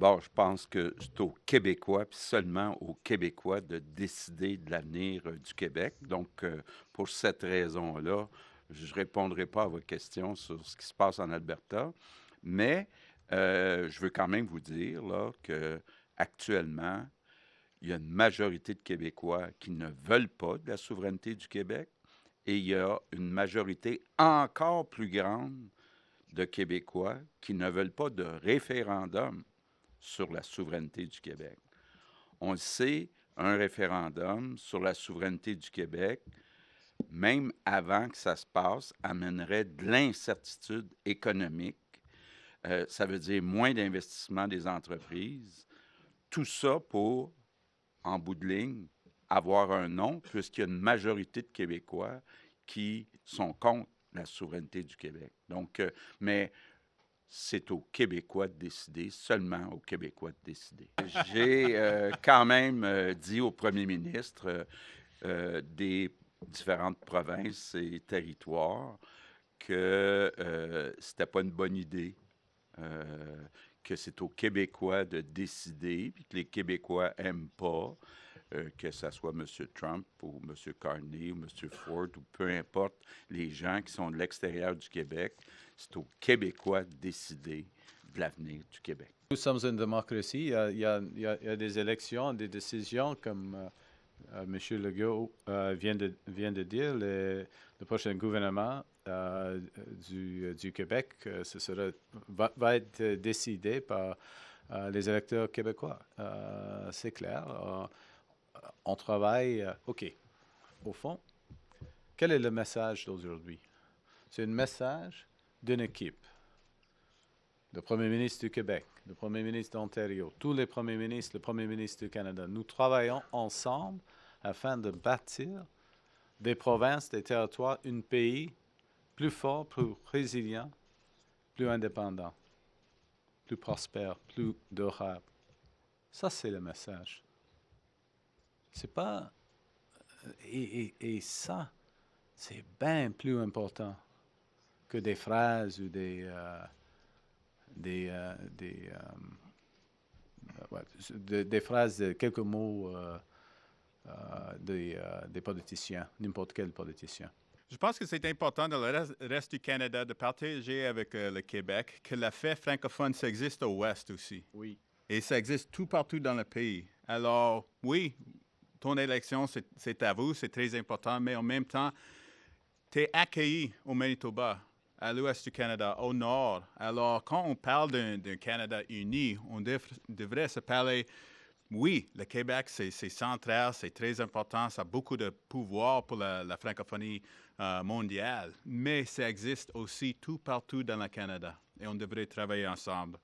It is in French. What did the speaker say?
D'abord, je pense que c'est aux Québécois, puis seulement aux Québécois de décider de l'avenir, du Québec. Donc, pour cette raison-là, je ne répondrai pas à votre question sur ce qui se passe en Alberta, mais je veux quand même vous dire là qu'actuellement, il y a une majorité de Québécois qui ne veulent pas de la souveraineté du Québec et il y a une majorité encore plus grande de Québécois qui ne veulent pas de référendum sur la souveraineté du Québec. On le sait, un référendum sur la souveraineté du Québec, même avant que ça se passe, amènerait de l'incertitude économique. Ça veut dire moins d'investissement des entreprises. Tout ça pour, en bout de ligne, avoir un non, puisqu'il y a une majorité de Québécois qui sont contre la souveraineté du Québec. Donc, mais c'est aux Québécois de décider, seulement aux Québécois de décider. J'ai quand même dit au premier ministre des différentes provinces et territoires que c'était pas une bonne idée, que c'est aux Québécois de décider, puis que les Québécois n'aiment pas que ce soit M. Trump ou M. Carney ou M. Ford ou peu importe les gens qui sont de l'extérieur du Québec, c'est aux Québécois de décider de l'avenir du Québec. Nous sommes une démocratie. Il y a des élections, des décisions, comme M. Legault vient de dire. Le prochain gouvernement du Québec va être décidé par les électeurs québécois. C'est clair. On travaille. OK. Au fond, quel est le message d'aujourd'hui? C'est un message d'une équipe. Le premier ministre du Québec, le premier ministre d'Ontario, tous les premiers ministres, le premier ministre du Canada. Nous travaillons ensemble afin de bâtir des provinces, des territoires, un pays plus fort, plus résilient, plus indépendant, plus prospère, plus durable. Ça, c'est le message. C'est pas... Et ça, c'est bien plus important que des phrases ou des phrases, quelques mots des politiciens, n'importe quel politicien. Je pense que c'est important dans le reste du Canada de partager avec le Québec que la fête francophone, ça existe au Ouest aussi. Oui. Et ça existe tout partout dans le pays. Alors, oui, ton élection, c'est à vous, c'est très important, mais en même temps, tu es accueilli au Manitoba, à l'ouest du Canada, au nord. Alors, quand on parle d'un Canada uni, on devrait se parler, oui, le Québec, c'est central, c'est très important, ça a beaucoup de pouvoir pour la francophonie mondiale, mais ça existe aussi tout partout dans le Canada et on devrait travailler ensemble.